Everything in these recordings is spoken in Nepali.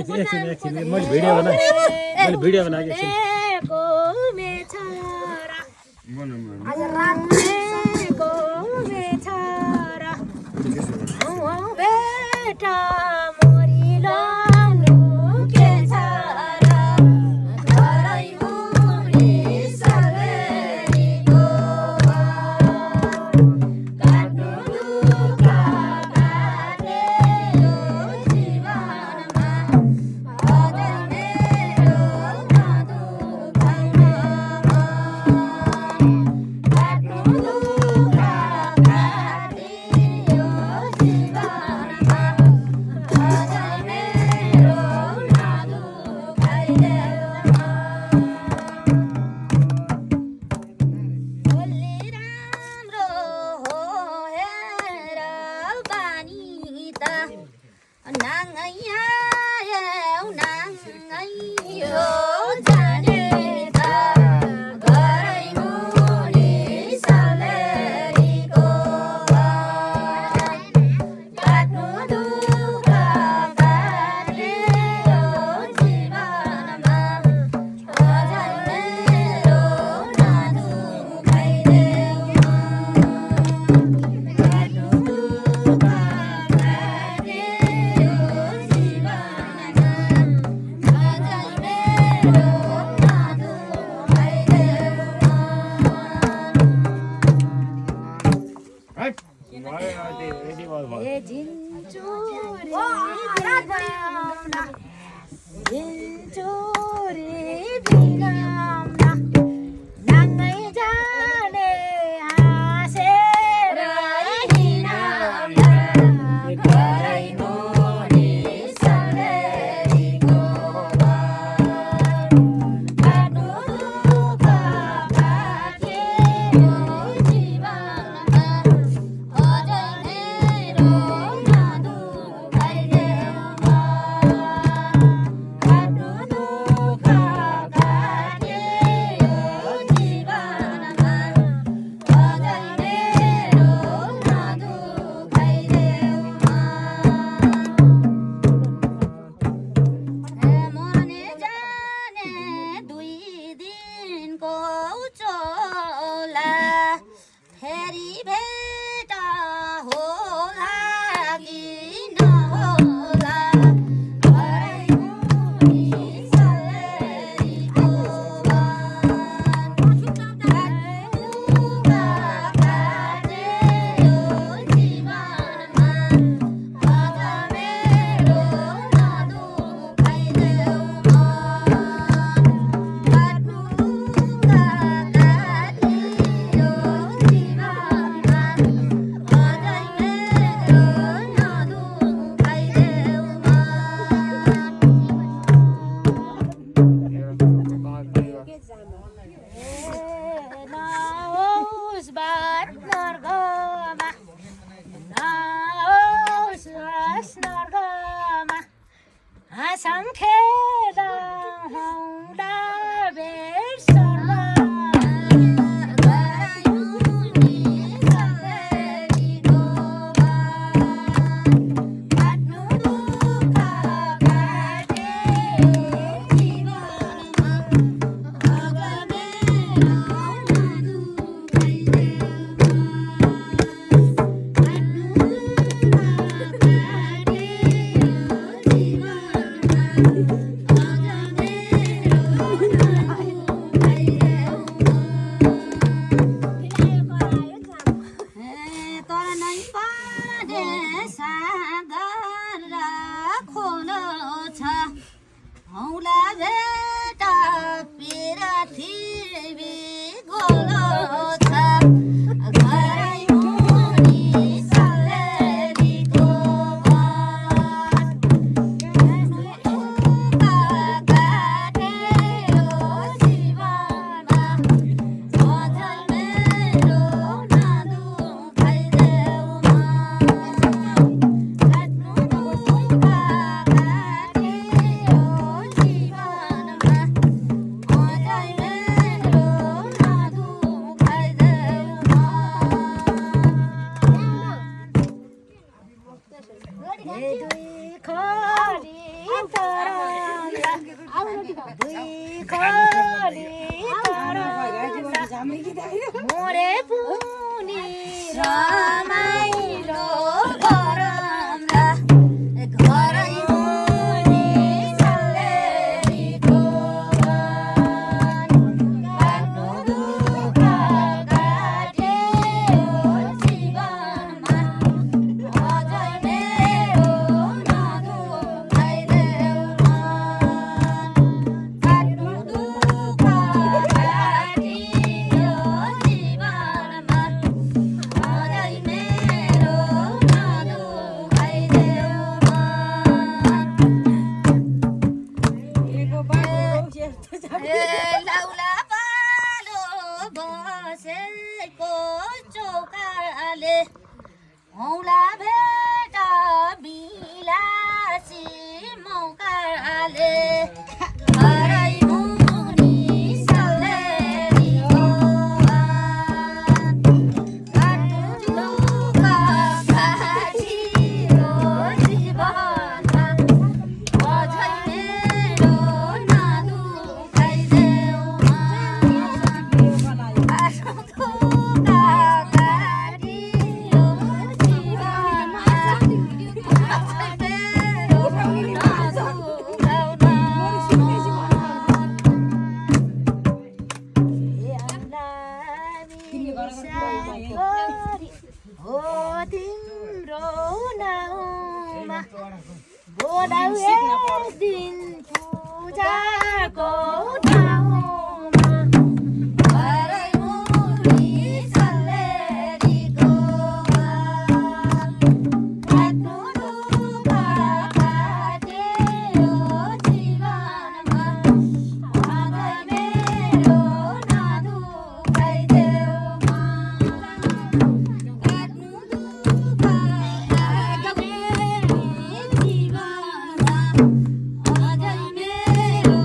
एकछिन मैले भिडियो बना एकछिन मोरे पुनी रमाइलो गरौँला घरै मुनि सल्लेरीको काट्नु दुःख काट्यो जीवनमा अझै मेरो नदुखाइदेऊ काट्नु दुःख काट्यो जीवनमा अझै मेरो नदुखाइदेऊ लाउला पालो बसेको चौकाले औला भेट बिलासी मौकाले घरै मुनि सल्लेरीको काट्नु दुःख काटियो जीवनमा अझै मेरो नदुखाइदेऊ काट्नु दुःख काटियो जीवनमा अझै मेरो हो तिम्रो नाउँमा बोलाऊ एक दिन पूजाको ठाउँमा घरै मुनि सल्लेरीको काट्नु दुःख काट्यो जीवनमा अझै मेरो नदुखाइदेऊ काट्नु दुःख काट्यो जीवनमा अझै मेरो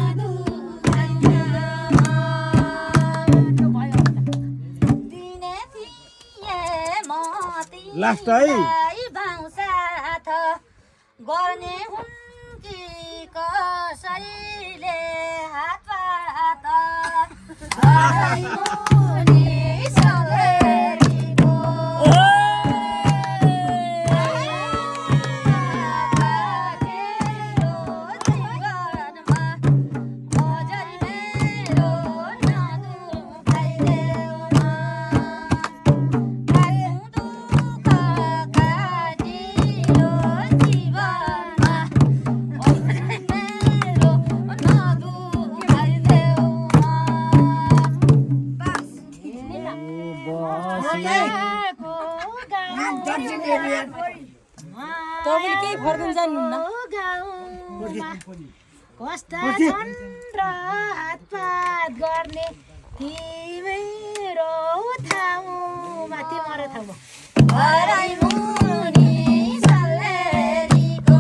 नदुखाइदेऊ दिने थिए म लास्ट है। तिमीलाई बाउँसाथ गर्ने हुन् कि कसैले हात घरै मुनि सल्लेरीको काट्यो जीवनमा अझै मेरो नदुखाइदेऊ काट्नु दुःख काटियो जीवनमा अझै मेरो नदुखाइदेऊ तपाईँले केही फर्कन जान्नुहुन्न कस्ता छन् र हातपात गर्ने तिम्रो ठाउँमा तिम्रो ठाउँमा घरै मुनि सल्लेरीको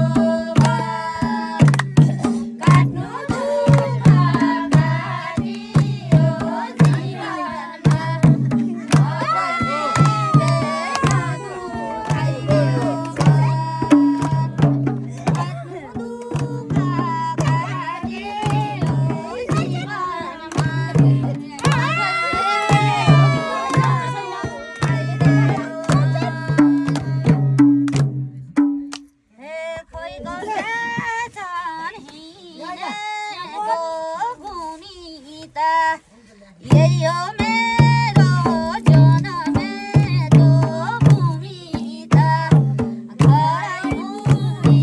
काट्नु दुःख काटियो जीवनमा अझै मेरो नदुखाइदेऊ काट्नु दुःख काटियो जीवनमा खोइ गर्छन् हिँडेको भूमिता यही हो मेरो जनमेको भूमिता घरै मुनि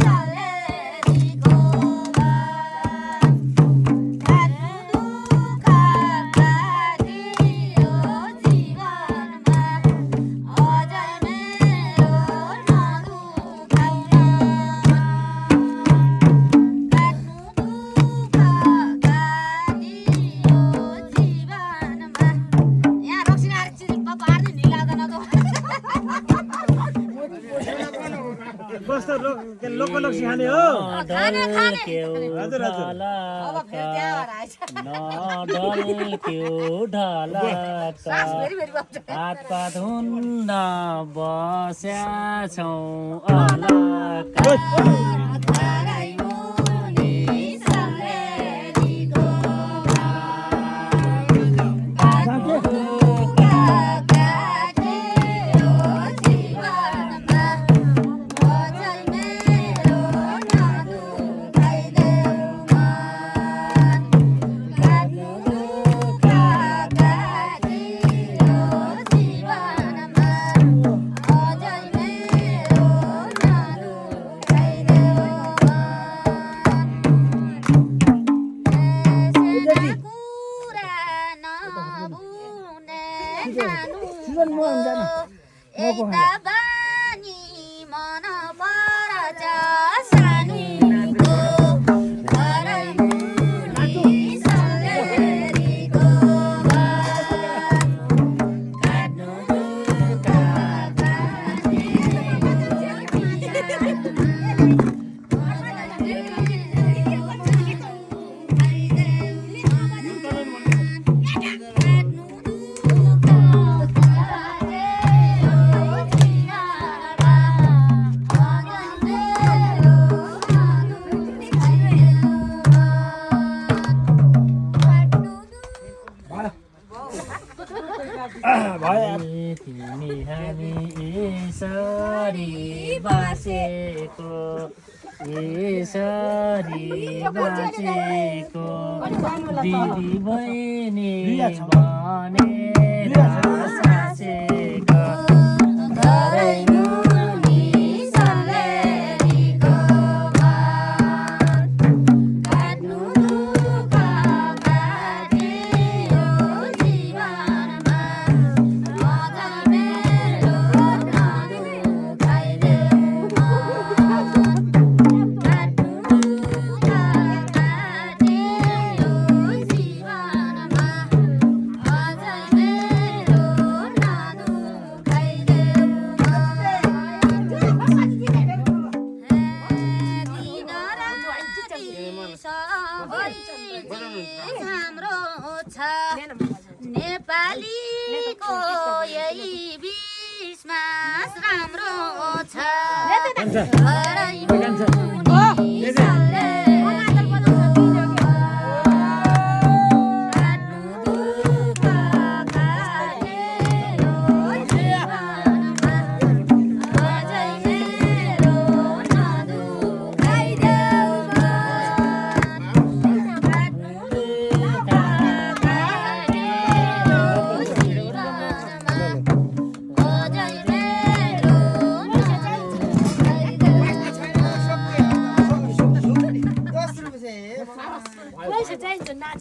सल्लेरीको काट्नु दुःख काटियो जीवनमा अझै मेरो नदुखाइदेऊ काट्नु दुःख काटियो जीवनमा यहाँ रक्सिना चिप्प पार्दैन नि लाग्दैन कस्तो लोकलक्ष्मी खाने हो खाने हजुर हजुर अब फेरि त्यहाँबाट आएछ फेरि हातपात हुन्न बस्या छौँ अलका घरै मुनि सल्लेरीको बाँचेको यसरी बाँचेको दिदी बहिनी भनेर साँचेको घरै मुनि सल्लेरीको काट्नु दुःख काट्यो जीवनमा मजा मेरो नदुखाइदेऊ काट्नु दुःख काट्यो जीवनमा मजा मेरो हाम्रो छ नेपालीको यही विश्वास राम्रो छ घरै मुनि काट्नु दुःख काट्यो जीवनमा अझै मेरो नदुखाइदेऊ